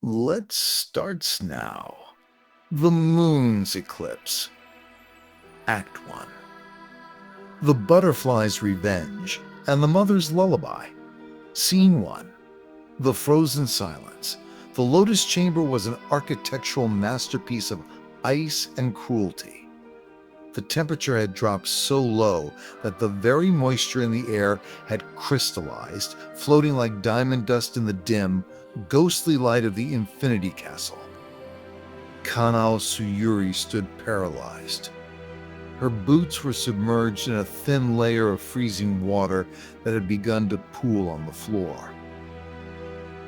Let's start now. The Moon's Eclipse. Act 1. The Butterfly's Revenge and the Mother's Lullaby. Scene 1. The Frozen Silence. The Lotus Chamber was an architectural masterpiece of ice and cruelty. The temperature had dropped so low that the very moisture in the air had crystallized, floating like diamond dust in the dim, ghostly light of the Infinity Castle. Kanao Tsuyuri stood paralyzed. Her boots were submerged in a thin layer of freezing water that had begun to pool on the floor.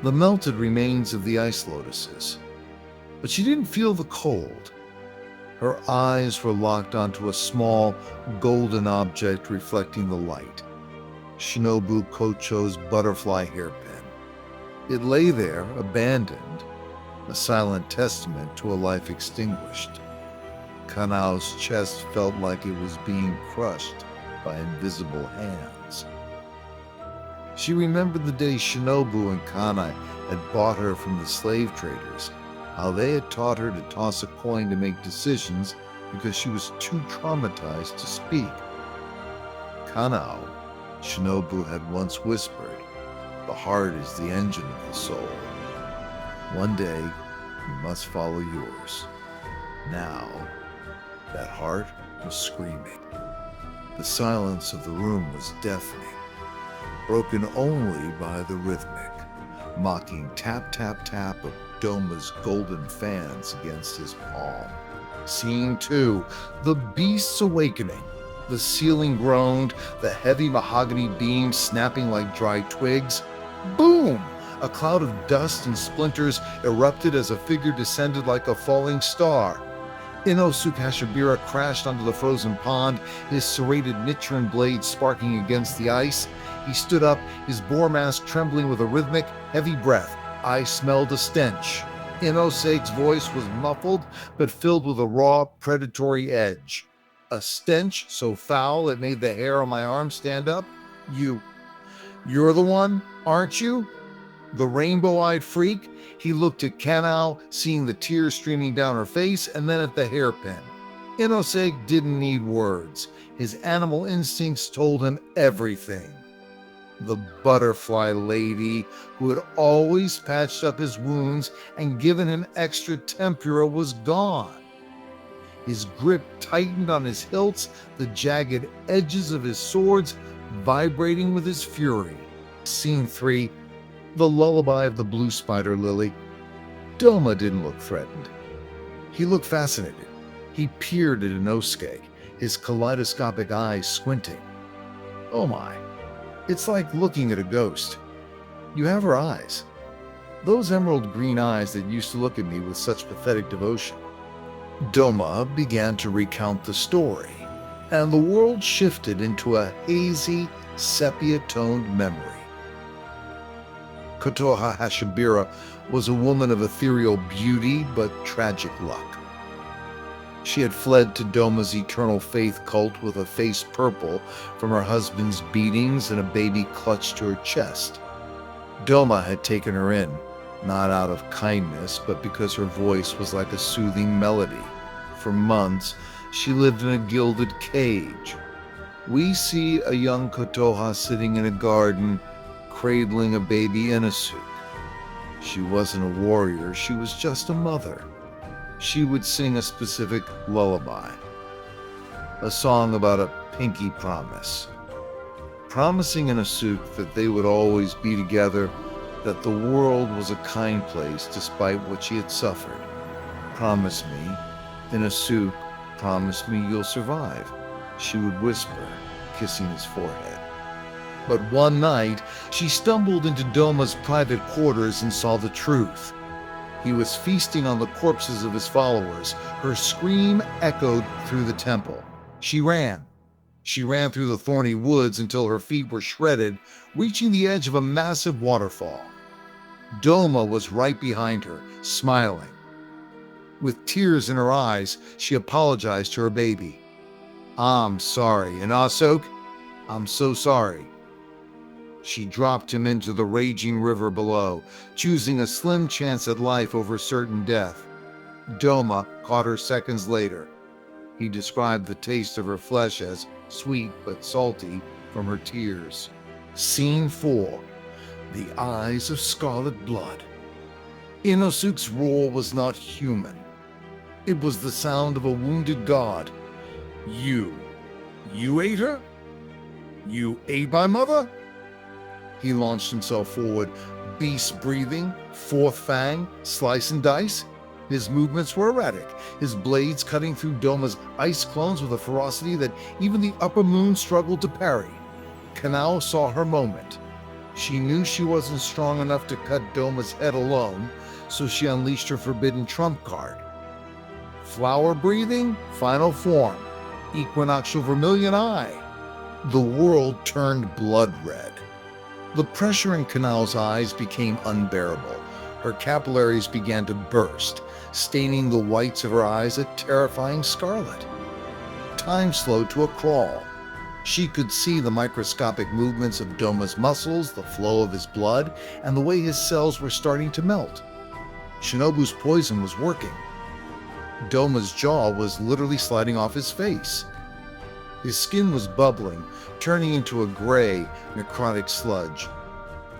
The melted remains of the ice lotuses. But she didn't feel the cold. Her eyes were locked onto a small, golden object reflecting the light. Shinobu Kocho's butterfly hairpin. It lay there, abandoned, a silent testament to a life extinguished. Kanao's chest felt like it was being crushed by invisible hands. She remembered the day Shinobu and Kanai had bought her from the slave traders, how they had taught her to toss a coin to make decisions because she was too traumatized to speak. Kanao, Shinobu had once whispered, the heart is the engine of the soul. One day, you must follow yours. Now, that heart was screaming. The silence of the room was deafening, broken only by the rhythmic, mocking tap-tap-tap of Doma's golden fans against his palm. Scene 2, the Beast's Awakening. The ceiling groaned, the heavy mahogany beams snapping like dry twigs. Boom! A cloud of dust and splinters erupted as a figure descended like a falling star. Inosuke Hashibira crashed onto the frozen pond, his serrated Nichiren blade sparking against the ice. He stood up, his boar mask trembling with a rhythmic, heavy breath. I smelled a stench. Inosuke's voice was muffled, but filled with a raw, predatory edge. A stench so foul it made the hair on my arm stand up. You're the one, aren't you? The rainbow-eyed freak? He looked at Kanao, seeing the tears streaming down her face, and then at the hairpin. Inosuke didn't need words. His animal instincts told him everything. The butterfly lady, who had always patched up his wounds and given him extra tempura, was gone. His grip tightened on his hilts, the jagged edges of his swords vibrating with his fury. Scene 3, the lullaby of the blue spider lily. Doma didn't look threatened. He looked fascinated. He peered at Inosuke, his kaleidoscopic eyes squinting. Oh my, it's like looking at a ghost. You have her eyes. Those emerald green eyes that used to look at me with such pathetic devotion. Doma began to recount the story, and the world shifted into a hazy, sepia-toned memory. Kotoha Hashibira was a woman of ethereal beauty but tragic luck. She had fled to Doma's eternal faith cult with a face purple from her husband's beatings and a baby clutched to her chest. Doma had taken her in, not out of kindness, but because her voice was like a soothing melody. For months, she lived in a gilded cage. We see a young Kotoha sitting in a garden, cradling a baby Inosuke. She wasn't a warrior, she was just a mother. She would sing a specific lullaby, a song about a pinky promise, promising Inosuke that they would always be together, that the world was a kind place despite what she had suffered. Promise me, Inosuke, promise me you'll survive, she would whisper, kissing his forehead. But one night, she stumbled into Doma's private quarters and saw the truth. He was feasting on the corpses of his followers. Her scream echoed through the temple. She ran. She ran through the thorny woods until her feet were shredded, reaching the edge of a massive waterfall. Doma was right behind her, smiling. With tears in her eyes, she apologized to her baby. I'm sorry, Inosuke. I'm so sorry. She dropped him into the raging river below, choosing a slim chance at life over certain death. Doma caught her seconds later. He described the taste of her flesh as sweet but salty from her tears. Scene 4. The Eyes of Scarlet Blood. Inosuke's roar was not human. It was the sound of a wounded god. You ate her? You ate my mother? He launched himself forward, beast breathing, fourth fang, slice and dice. His movements were erratic, his blades cutting through Doma's ice clones with a ferocity that even the upper moon struggled to parry. Kanao saw her moment. She knew she wasn't strong enough to cut Doma's head alone, so she unleashed her forbidden trump card. Flower breathing, final form, equinoctial vermilion eye. The world turned blood red. The pressure in Kanao's eyes became unbearable. Her capillaries began to burst, staining the whites of her eyes a terrifying scarlet. Time slowed to a crawl. She could see the microscopic movements of Doma's muscles, the flow of his blood, and the way his cells were starting to melt. Shinobu's poison was working. Doma's jaw was literally sliding off his face. His skin was bubbling, turning into a gray, necrotic sludge.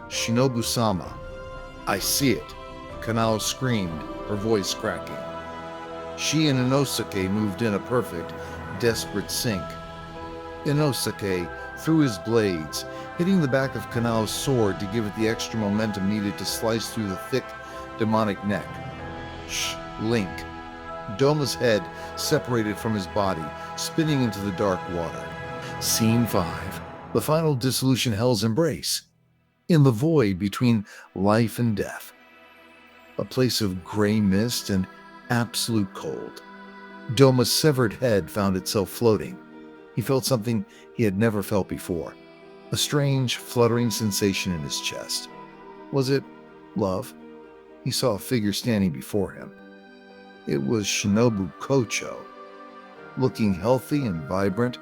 Shinobu-sama, I see it, Kanao screamed, her voice cracking. She and Inosuke moved in a perfect, desperate sync. Inosuke threw his blades, hitting the back of Kanao's sword to give it the extra momentum needed to slice through the thick, demonic neck. Shh, Link. Doma's head separated from his body, spinning into the dark water. Scene 5. The final dissolution hell's embrace. In the void between life and death. A place of gray mist and absolute cold. Doma's severed head found itself floating. He felt something he had never felt before. A strange, fluttering sensation in his chest. Was it love? He saw a figure standing before him. It was Shinobu Kocho, looking healthy and vibrant,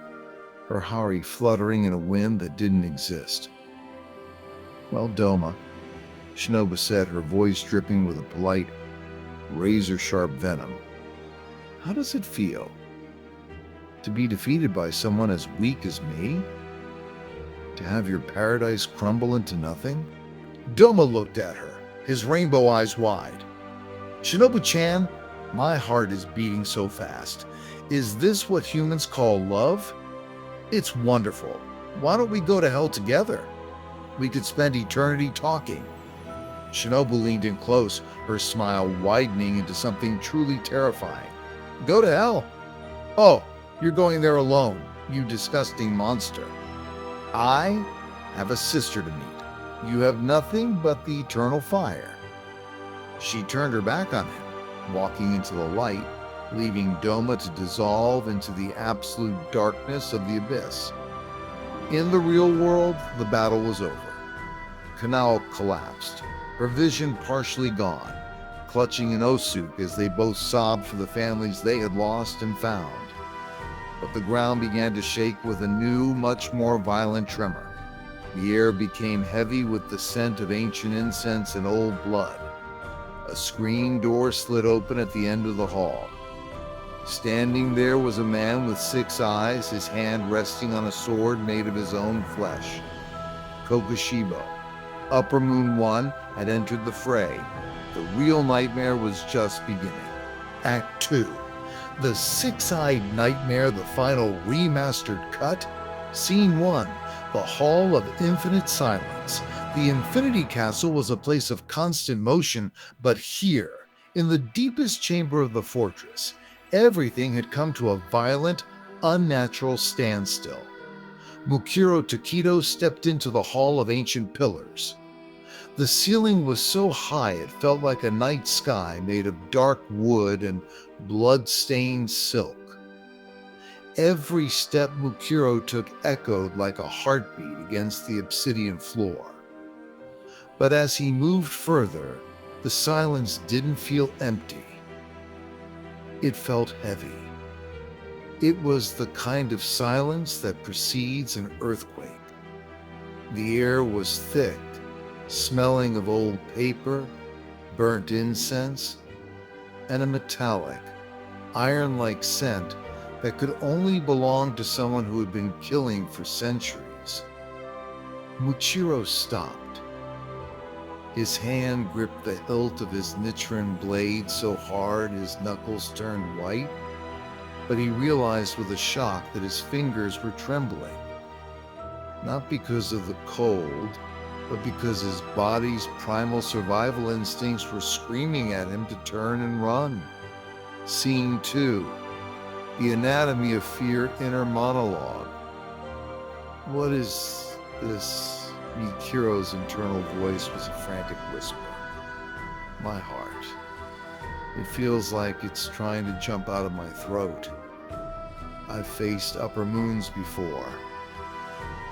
her hari fluttering in a wind that didn't exist. Well, Doma, Shinobu said, her voice dripping with a polite, razor-sharp venom. How does it feel to be defeated by someone as weak as me? To have your paradise crumble into nothing? Doma looked at her, his rainbow eyes wide. Shinobu-chan, my heart is beating so fast. Is this what humans call love? It's wonderful. Why don't we go to hell together? We could spend eternity talking. Shinobu leaned in close, her smile widening into something truly terrifying. Go to hell? Oh, you're going there alone, you disgusting monster. I have a sister to meet. You have nothing but the eternal fire. She turned her back on him, walking into the light, leaving Doma to dissolve into the absolute darkness of the abyss. In the real world, the battle was over. Kanao collapsed, her vision partially gone, clutching Inosuke as they both sobbed for the families they had lost and found. But the ground began to shake with a new, much more violent tremor. The air became heavy with the scent of ancient incense and old blood. A screen door slid open at the end of the hall. Standing there was a man with 6 eyes, his hand resting on a sword made of his own flesh. Kokushibo, Upper Moon 1, had entered the fray. The real nightmare was just beginning. Act 2. The Six-Eyed Nightmare, the final remastered cut. Scene 1. The Hall of Infinite Silence. The Infinity Castle was a place of constant motion, but here, in the deepest chamber of the fortress, everything had come to a violent, unnatural standstill. Mukuro Takedo stepped into the Hall of Ancient Pillars. The ceiling was so high it felt like a night sky made of dark wood and blood-stained silk. Every step Mukuro took echoed like a heartbeat against the obsidian floor. But as he moved further, the silence didn't feel empty. It felt heavy. It was the kind of silence that precedes an earthquake. The air was thick, smelling of old paper, burnt incense, and a metallic, iron-like scent that could only belong to someone who had been killing for centuries. Muichiro stopped. His hand gripped the hilt of his Nichiren blade so hard his knuckles turned white, but he realized with a shock that his fingers were trembling. Not because of the cold, but because his body's primal survival instincts were screaming at him to turn and run. Scene 2. The Anatomy of Fear inner monologue. What is this? Mikiro's internal voice was a frantic whisper. My heart. It feels like it's trying to jump out of my throat. I've faced upper moons before.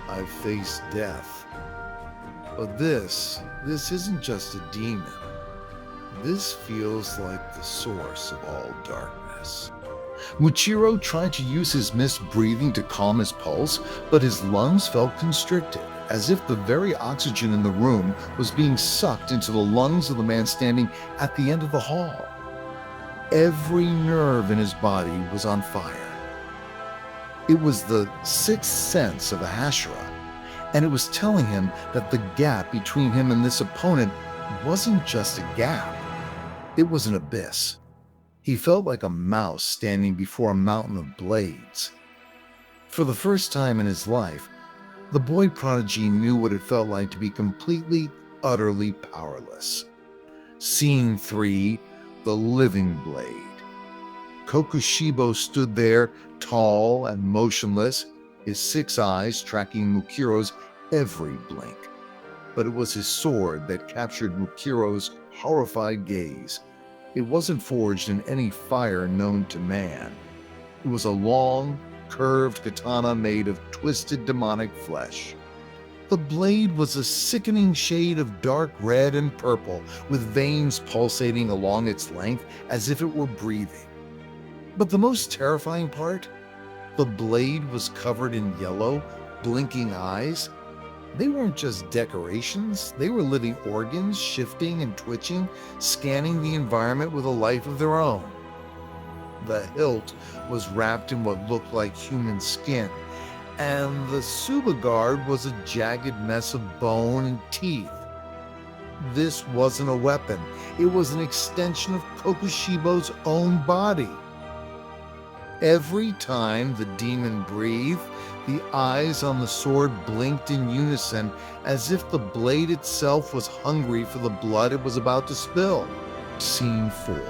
I've faced death. But this isn't just a demon. This feels like the source of all darkness. Muichiro tried to use his mist breathing to calm his pulse, but his lungs felt constricted, as if the very oxygen in the room was being sucked into the lungs of the man standing at the end of the hall. Every nerve in his body was on fire. It was the sixth sense of a Hashira, and it was telling him that the gap between him and this opponent wasn't just a gap. It was an abyss. He felt like a mouse standing before a mountain of blades. For the first time in his life, the boy prodigy knew what it felt like to be completely, utterly powerless. Scene 3, The Living Blade. Kokushibo stood there, tall and motionless, his 6 eyes tracking Mukiro's every blink. But it was his sword that captured Mukiro's horrified gaze. It wasn't forged in any fire known to man. It was a long, curved katana made of twisted demonic flesh. The blade was a sickening shade of dark red and purple, with veins pulsating along its length as if it were breathing. But the most terrifying part? The blade was covered in yellow, blinking eyes. They weren't just decorations, they were living organs, shifting and twitching, scanning the environment with a life of their own. The hilt was wrapped in what looked like human skin, and the Tsuba guard was a jagged mess of bone and teeth. This wasn't a weapon, it was an extension of Kokushibo's own body. Every time the demon breathed, the eyes on the sword blinked in unison, as if the blade itself was hungry for the blood it was about to spill. Scene 4.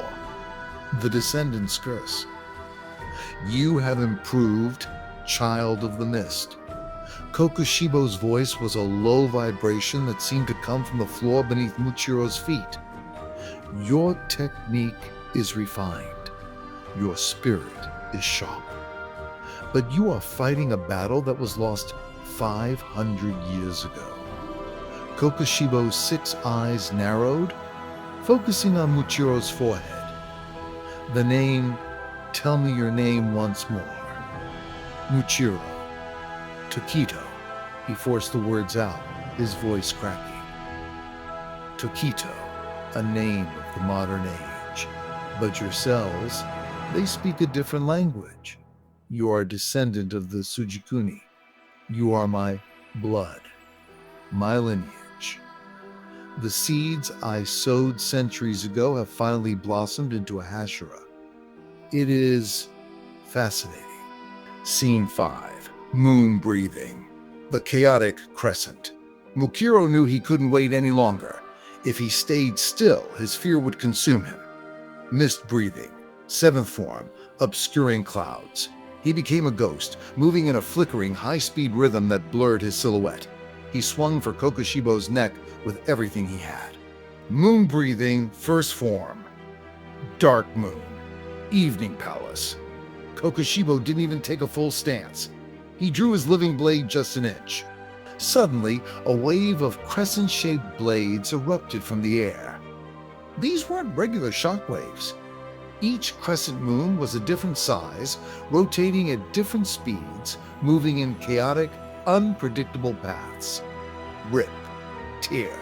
The Descendant's Curse. You have improved, child of the mist. Kokushibo's voice was a low vibration that seemed to come from the floor beneath Muichiro's feet. Your technique is refined. Your spirit is sharp. But you are fighting a battle that was lost 500 years ago. Kokushibo's 6 eyes narrowed, focusing on Muichiro's forehead. The name, tell me your name once more. Muichiro. Tokito. He forced the words out, his voice cracking. Tokito, a name of the modern age. But your cells, they speak a different language. You are a descendant of the Tsujikuni. You are my blood, my lineage. The seeds I sowed centuries ago have finally blossomed into a Hashira. It is fascinating. Scene 5. Moon breathing. The chaotic crescent. Muichiro knew he couldn't wait any longer. If he stayed still, his fear would consume him. Mist breathing. 7th form. Obscuring clouds. He became a ghost, moving in a flickering, high-speed rhythm that blurred his silhouette. He swung for Kokushibo's neck with everything he had. Moon breathing, 1st form. Dark moon. Evening palace. Kokushibo didn't even take a full stance. He drew his living blade just an inch. Suddenly, a wave of crescent-shaped blades erupted from the air. These weren't regular shockwaves. Each crescent moon was a different size, rotating at different speeds, moving in chaotic, unpredictable paths. rip, tear,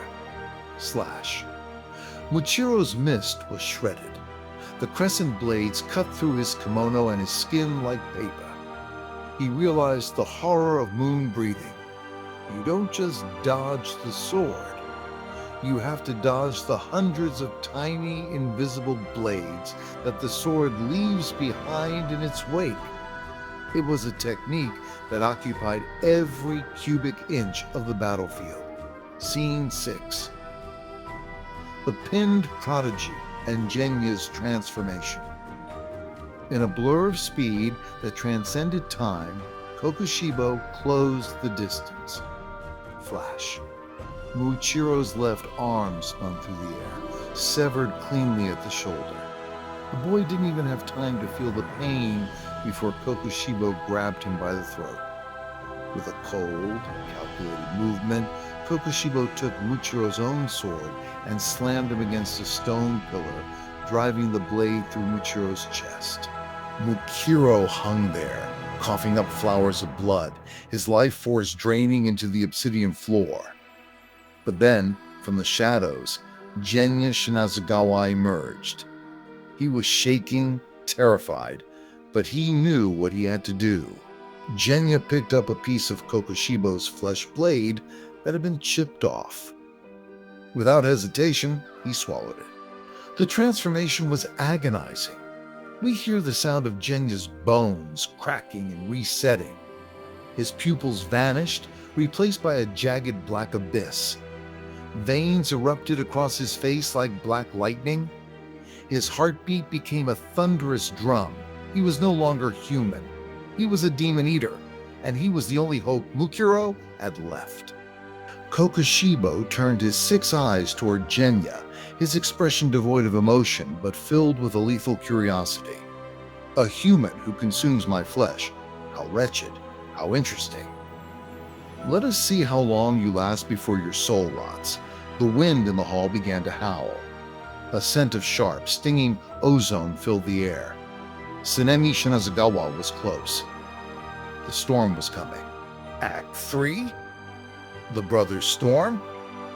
slash. Muchiro's mist was shredded. The crescent blades cut through his kimono and his skin like paper. He realized the horror of moon breathing. You don't just dodge the sword. You have to dodge the hundreds of tiny, invisible blades that the sword leaves behind in its wake. It was a technique that occupied every cubic inch of the battlefield. Scene 6. The Pinned Prodigy and Genya's Transformation. In a blur of speed that transcended time, Kokushibo closed the distance. Flash. Muichiro's left arm spun through the air, severed cleanly at the shoulder. The boy didn't even have time to feel the pain before Kokushibo grabbed him by the throat. With a cold, calculated movement, Kokushibo took Muichiro's own sword and slammed him against a stone pillar, driving the blade through Muichiro's chest. Muichiro hung there, coughing up flowers of blood, his life force draining into the obsidian floor. But then, from the shadows, Genya Shinazugawa emerged. He was shaking, terrified, but he knew what he had to do. Genya picked up a piece of Kokushibo's flesh blade that had been chipped off. Without hesitation, he swallowed it. The transformation was agonizing. We hear the sound of Genya's bones cracking and resetting. His pupils vanished, replaced by a jagged black abyss. Veins erupted across his face like black lightning. His heartbeat became a thunderous drum. He was no longer human. He was a demon eater, and he was the only hope Muichiro had left. Kokushibo turned his 6 eyes toward Genya, his expression devoid of emotion but filled with a lethal curiosity. A human who consumes my flesh. How wretched. How interesting. Let us see how long you last before your soul rots. The wind in the hall began to howl. A scent of sharp, stinging ozone filled the air. Tsunemi Shinazugawa was close. The storm was coming. Act 3? The Brothers' Storm?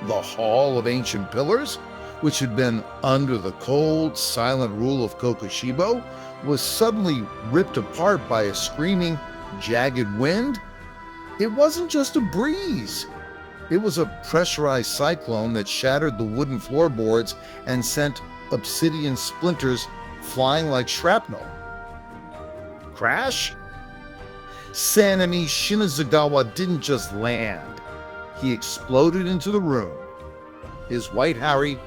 The Hall of Ancient Pillars, which had been under the cold, silent rule of Kokushibo, was suddenly ripped apart by a screaming, jagged wind? It wasn't just a breeze. It was a pressurized cyclone that shattered the wooden floorboards and sent obsidian splinters flying like shrapnel. Crash? Tsunemi Shinazugawa didn't just land. He exploded into the room. His white Harry,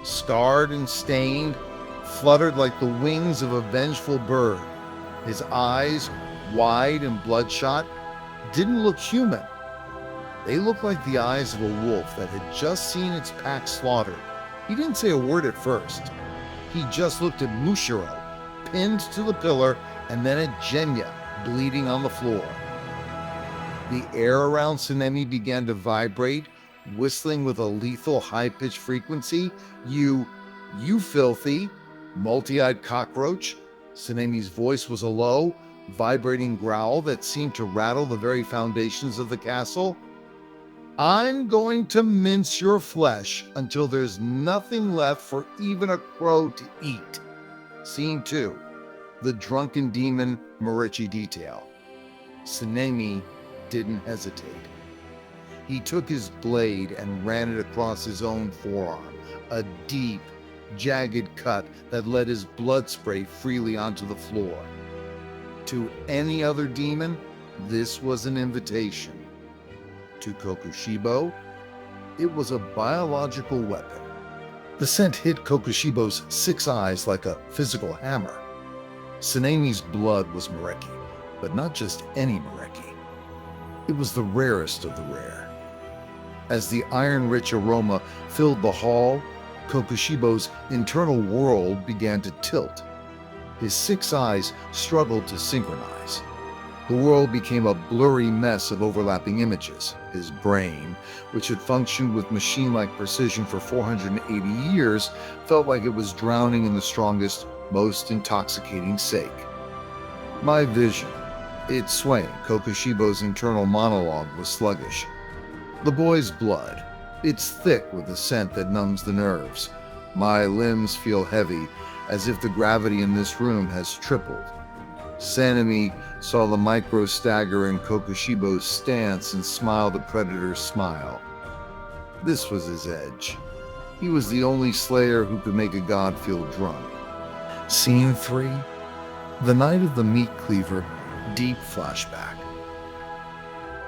scarred and stained, fluttered like the wings of a vengeful bird. His eyes, wide and bloodshot, didn't look human. They looked like the eyes of a wolf that had just seen its pack slaughtered. He didn't say a word at first. He just looked at Muichiro, pinned to the pillar, and then at Genya, bleeding on the floor. The air around Tsunemi began to vibrate, whistling with a lethal high-pitched frequency. You filthy, multi-eyed cockroach. Tsunemi's voice was a low, vibrating growl that seemed to rattle the very foundations of the castle. I'm going to mince your flesh until there's nothing left for even a crow to eat. Scene 2. The drunken demon Morichi detail. Tsunemi didn't hesitate. He took his blade and ran it across his own forearm, a deep, jagged cut that let his blood spray freely onto the floor. To any other demon, this was an invitation. To Kokushibo, it was a biological weapon. The scent hit Kokushibo's 6 eyes like a physical hammer. Tsunemi's blood was Mareki, but not just any Mareki. It was the rarest of the rare. As the iron-rich aroma filled the hall, Kokushibo's internal world began to tilt. His 6 eyes struggled to synchronize. The world became a blurry mess of overlapping images. His brain, which had functioned with machine-like precision for 480 years, felt like it was drowning in the strongest, most intoxicating sake. My vision, it swaying. Kokushibo's internal monologue was sluggish. The boy's blood. It's thick with a scent that numbs the nerves. My limbs feel heavy, as if the gravity in this room has tripled. Sanemi saw the micro stagger in Kokushibo's stance and smiled a predator's smile. This was his edge. He was the only slayer who could make a god feel drunk. Scene 3. The night of the meat cleaver, deep flashback.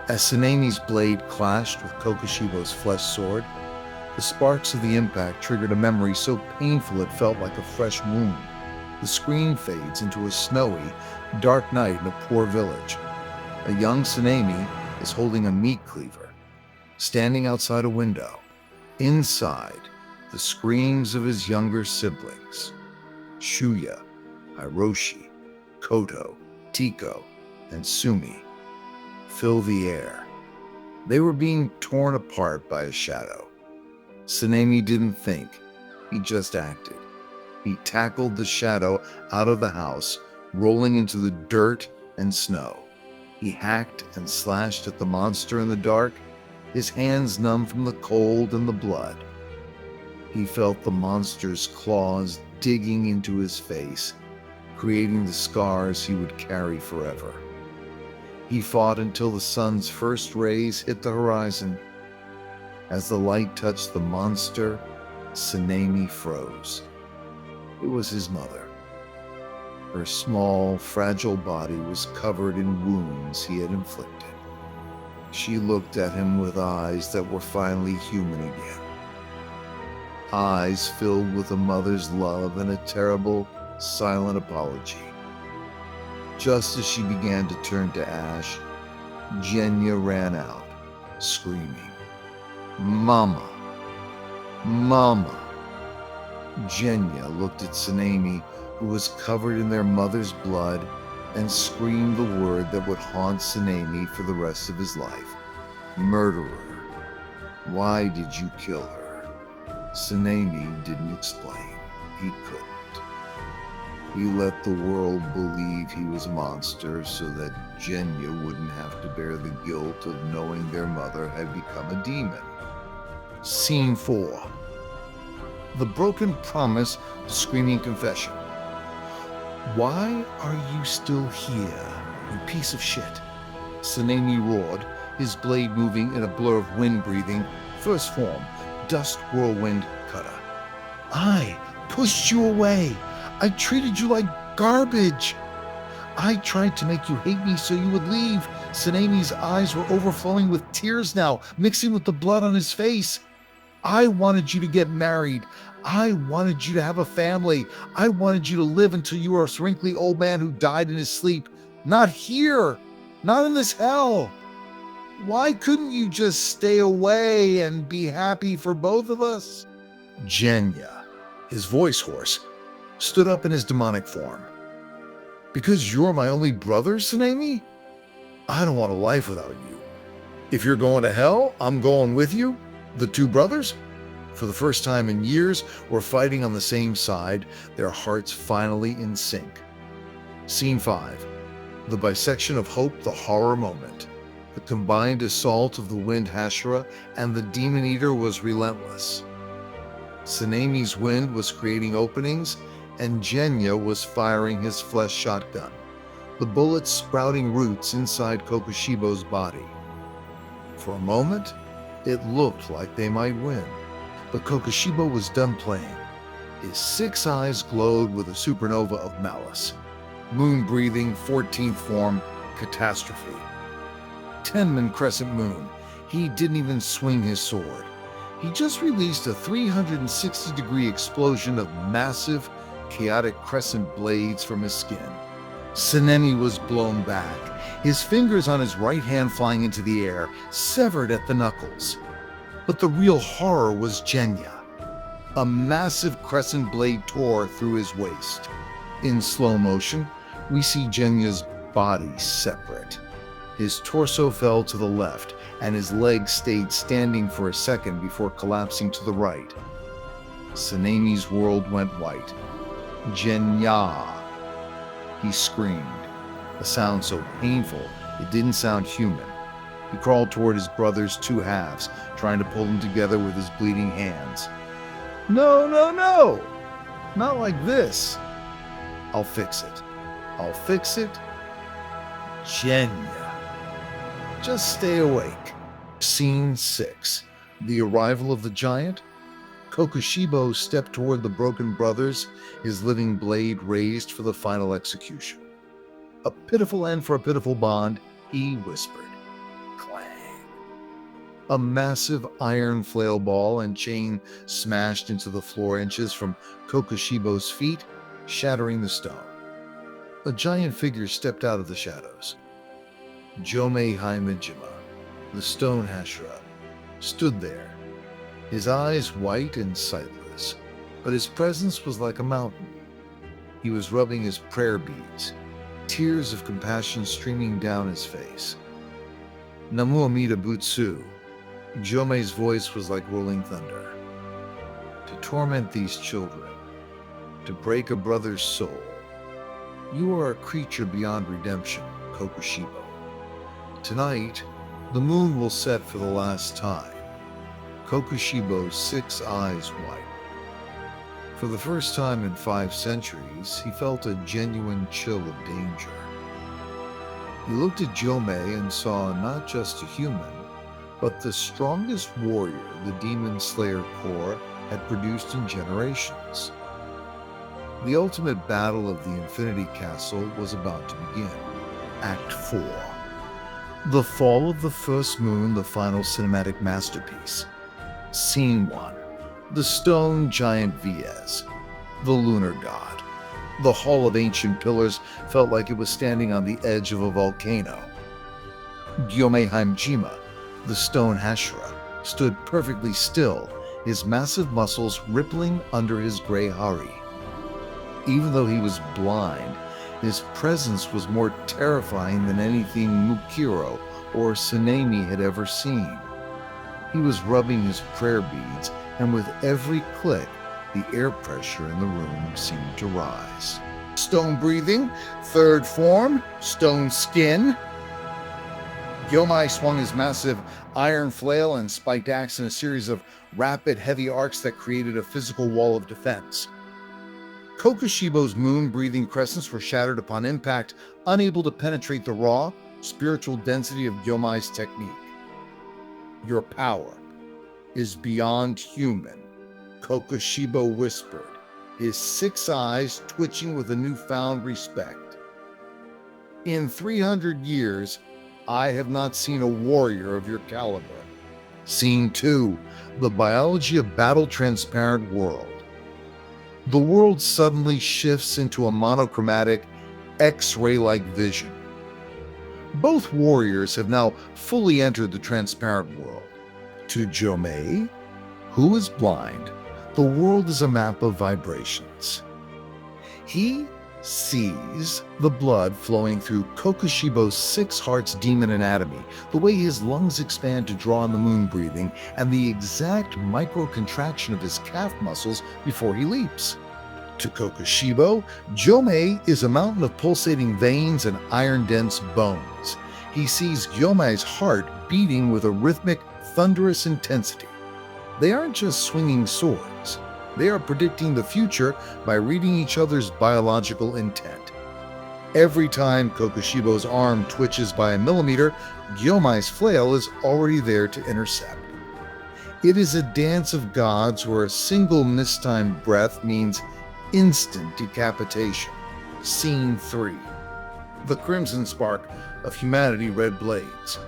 As Sanemi's blade clashed with Kokushibo's flesh sword, the sparks of the impact triggered a memory so painful it felt like a fresh wound. The screen fades into a snowy, dark night in a poor village. A young Sanemi is holding a meat cleaver, standing outside a window. Inside, the screams of his younger siblings, Shuya, Hiroshi, Koto, Tiko, and Sumi, fill the air. They were being torn apart by a shadow. Sanemi didn't think, he just acted. He tackled the shadow out of the house, rolling into the dirt and snow. He hacked and slashed at the monster in the dark, his hands numb from the cold and the blood. He felt the monster's claws digging into his face, creating the scars he would carry forever. He fought until the sun's first rays hit the horizon. As the light touched the monster, Sanemi froze. It was his mother. Her small, fragile body was covered in wounds he had inflicted. She looked at him with eyes that were finally human again. Eyes filled with a mother's love and a terrible, silent apology. Just as she began to turn to ash, Genya ran out, screaming, "Mama! Mama!" Genya looked at Sanemi, who was covered in their mother's blood, and screamed the word that would haunt Sanemi for the rest of his life. "Murderer. Why did you kill her?" Sanemi didn't explain. He couldn't. He let the world believe he was a monster so that Genya wouldn't have to bear the guilt of knowing their mother had become a demon. Scene 4. The broken promise, the screaming confession. "Why are you still here, you piece of shit?" Sanemi roared, his blade moving in a blur of wind breathing, first form, dust whirlwind kata. "I pushed you away. I treated you like garbage. I tried to make you hate me so you would leave." Sanemi's eyes were overflowing with tears now, mixing with the blood on his face. "I wanted you to get married. I wanted you to have a family. I wanted you to live until you were a wrinkly old man who died in his sleep. Not here. Not in this hell. Why couldn't you just stay away and be happy for both of us?" Genya, his voice hoarse, stood up in his demonic form. "Because you're my only brother, Sanemi? I don't want a life without you. If you're going to hell, I'm going with you. The two brothers?" For the first time in years, were fighting on the same side, their hearts finally in sync. Scene 5. The bisection of hope, the horror moment. The combined assault of the wind Hashira and the demon eater was relentless. Sanemi's wind was creating openings, and Genya was firing his flesh shotgun, the bullets sprouting roots inside Kokushibo's body. For a moment, it looked like they might win, but Kokushibo was done playing. His 6 eyes glowed with a supernova of malice. Moon-breathing, 14th form, catastrophe. 10-man crescent moon. He didn't even swing his sword. He just released a 360-degree explosion of massive, chaotic crescent blades from his skin. Sanemi was blown back, his fingers on his right hand flying into the air, severed at the knuckles. But the real horror was Genya. A massive crescent blade tore through his waist. In slow motion, we see Genya's body separate. His torso fell to the left, and his legs stayed standing for a second before collapsing to the right. Sanemi's world went white. "Genya!" He screamed, a sound so painful it didn't sound human. He crawled toward his brother's two halves, trying to pull them together with his bleeding hands. No, no, no! Not like this. I'll fix it. I'll fix it. Genya. Just stay awake. Scene 6. The arrival of the giant. Kokushibo stepped toward the broken brothers, his living blade raised for the final execution. A pitiful end for a pitiful bond, he whispered. Clang. A massive iron flail ball and chain smashed into the floor inches from Kokushibo's feet, shattering the stone. A giant figure stepped out of the shadows. Jomei Haimijima, the stone Hashira, stood there, his eyes white and sightless, but his presence was like a mountain. He was rubbing his prayer beads, tears of compassion streaming down his face. Namu Amida Butsu, Jomei's voice was like rolling thunder. To torment these children, to break a brother's soul, you are a creature beyond redemption, Kokushibo. Tonight, the moon will set for the last time. Kokushibo's 6 eyes wide. For the first time in 5 centuries, he felt a genuine chill of danger. He looked at Jomei and saw not just a human, but the strongest warrior the Demon Slayer Corps had produced in generations. The ultimate battle of the Infinity Castle was about to begin. Act 4. The fall of the first moon, the final cinematic masterpiece. Scene 1. The stone giant Viez, the lunar god. The Hall of Ancient Pillars felt like it was standing on the edge of a volcano. Gyomei Haimijima, the stone Hashira, stood perfectly still, his massive muscles rippling under his gray hari. Even though he was blind, his presence was more terrifying than anything Mukiro or Tsunemi had ever seen. He was rubbing his prayer beads, and with every click, the air pressure in the room seemed to rise. Stone breathing, third form, stone skin. Gyomei swung his massive iron flail and spiked axe in a series of rapid, heavy arcs that created a physical wall of defense. Kokushibo's moon-breathing crescents were shattered upon impact, unable to penetrate the raw, spiritual density of Gyomei's technique. Your power is beyond human, Kokushibo whispered, his 6 eyes twitching with a newfound respect. In 300 years, I have not seen a warrior of your caliber. Scene 2. The biology of battle-transparent world. The world suddenly shifts into a monochromatic, X-ray-like vision. Both warriors have now fully entered the transparent world. To Jomei, who is blind, the world is a map of vibrations. He sees the blood flowing through Kokushibo's 6 hearts demon anatomy, the way his lungs expand to draw in the moon breathing, and the exact micro-contraction of his calf muscles before he leaps. To Kokushibo, Jomei is a mountain of pulsating veins and iron-dense bones. He sees Gyomei's heart beating with a rhythmic, thunderous intensity. They aren't just swinging swords. They are predicting the future by reading each other's biological intent. Every time Kokushibo's arm twitches by a millimeter, Gyomei's flail is already there to intercept. It is a dance of gods where a single mistimed breath means instant decapitation. Scene 3. The crimson spark of humanity red blades.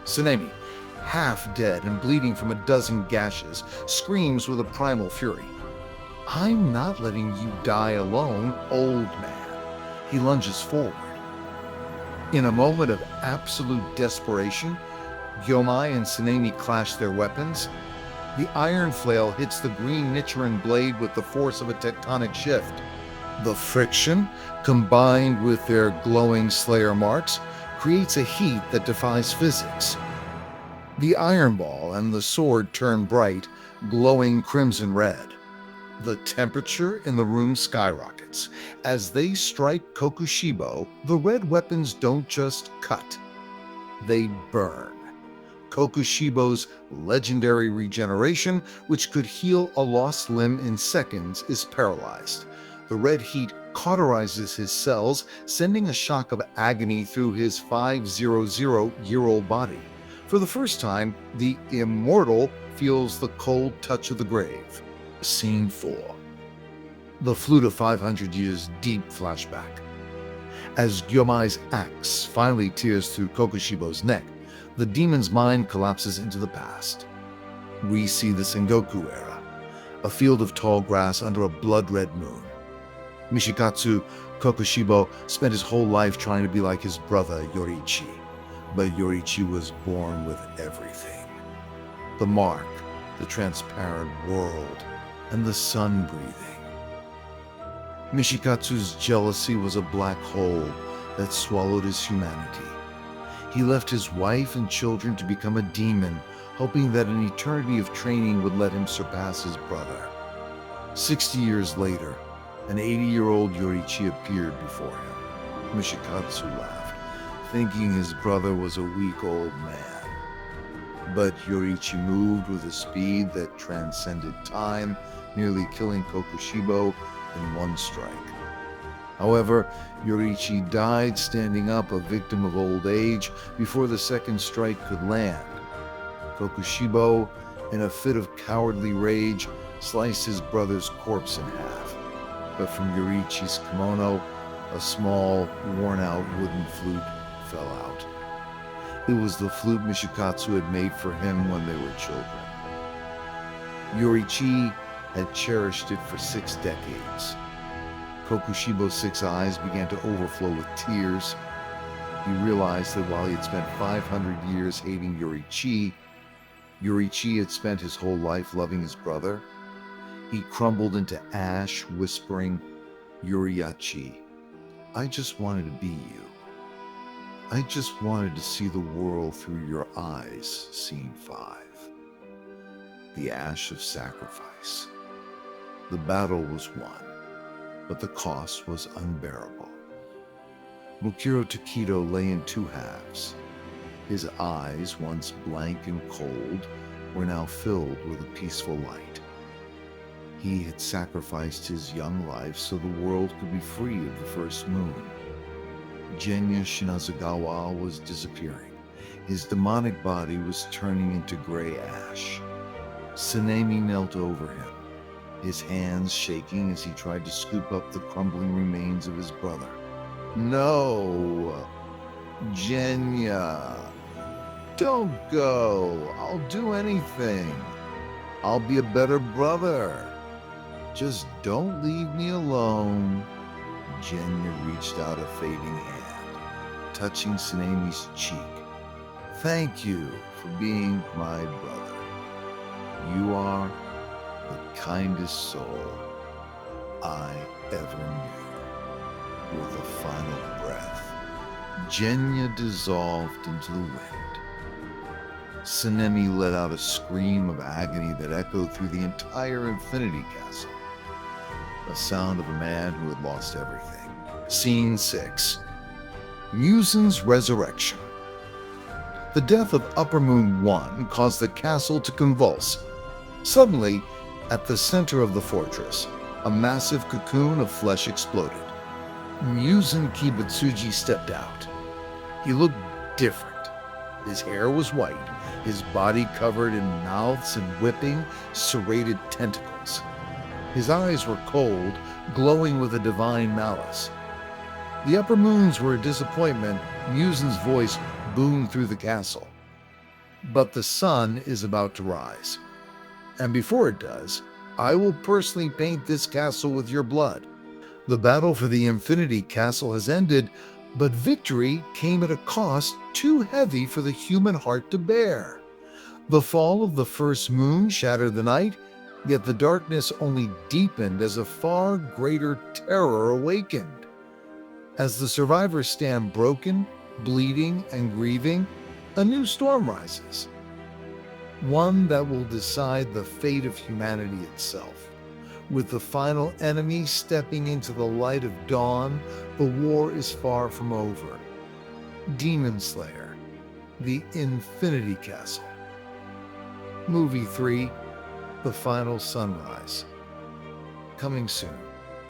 Tsunemi, half dead and bleeding from a dozen gashes, screams with a primal fury. I'm not letting you die alone, old man. He lunges forward. In a moment of absolute desperation, Gyomei and Tsunemi clash their weapons. The iron flail hits the green Nichiren blade with the force of a tectonic shift. The friction, combined with their glowing slayer marks, creates a heat that defies physics. The iron ball and the sword turn bright, glowing crimson red. The temperature in the room skyrockets. As they strike Kokushibo, the red weapons don't just cut. they burn. Kokushibo's legendary regeneration, which could heal a lost limb in seconds, is paralyzed. The red heat cauterizes his cells, sending a shock of agony through his 500-year-old body. For the first time, the immortal feels the cold touch of the grave. Scene 4. The Flute of 500 Years Deep flashback. As Gyomai's axe finally tears through Kokushibo's neck, the demon's mind collapses into the past. We see the Sengoku era, a field of tall grass under a blood-red moon. Mishikatsu Kokushibo spent his whole life trying to be like his brother Yoriichi, but Yoriichi was born with everything. The mark, the transparent world, and the sun breathing. Mishikatsu's jealousy was a black hole that swallowed his humanity. He left his wife and children to become a demon, hoping that an eternity of training would let him surpass his brother. 60 years later, an 80-year-old Yoriichi appeared before him. Mishikatsu laughed, thinking his brother was a weak old man. But Yoriichi moved with a speed that transcended time, nearly killing Kokushibo in one strike. However, Yoriichi died standing up, a victim of old age, before the second strike could land. Kokushibo, in a fit of cowardly rage, sliced his brother's corpse in half. But from Yoriichi's kimono, a small, worn-out wooden flute fell out. It was the flute Mishikatsu had made for him when they were children. Yoriichi had cherished it for 6 decades. Kokushibo's 6 eyes began to overflow with tears. He realized that while he had spent 500 years hating Yoriichi, Yoriichi had spent his whole life loving his brother. He crumbled into ash, whispering, "Yoriichi, I just wanted to be you. I just wanted to see the world through your eyes." Scene 5. The ash of sacrifice. The battle was won, but the cost was unbearable. Mukuro Takedo lay in 2 halves. His eyes, once blank and cold, were now filled with a peaceful light. He had sacrificed his young life so the world could be free of the first moon. Genya Shinazugawa was disappearing. His demonic body was turning into gray ash. Tsunemi knelt over him, his hands shaking as he tried to scoop up the crumbling remains of his brother. "No, Genya, don't go. I'll do anything. I'll be a better brother. Just don't leave me alone." Genya reached out a fading hand, touching Tsunemi's cheek. "Thank you for being my brother. You are the kindest soul I ever knew." With a final breath, Genya dissolved into the wind. Tsunemi let out a scream of agony that echoed through the entire Infinity Castle. The sound of a man who had lost everything. Scene 6. Musen's Resurrection. The death of Upper Moon 1 caused the castle to convulse. Suddenly, at the center of the fortress, a massive cocoon of flesh exploded. Musen Kibutsuji stepped out. He looked different. His hair was white, his body covered in mouths and whipping, serrated tentacles. His eyes were cold, glowing with a divine malice. The upper moons were a disappointment. Musen's voice boomed through the castle. But the sun is about to rise. And before it does, I will personally paint this castle with your blood. The battle for the Infinity Castle has ended, but victory came at a cost too heavy for the human heart to bear. The fall of the first moon shattered the night, yet the darkness only deepened as a far greater terror awakened. As the survivors stand broken, bleeding, and grieving, a new storm rises. One that will decide the fate of humanity itself. With the final enemy stepping into the light of dawn, the war is far from over. Demon Slayer, The Infinity Castle. Movie 3, The Final Sunrise. Coming soon.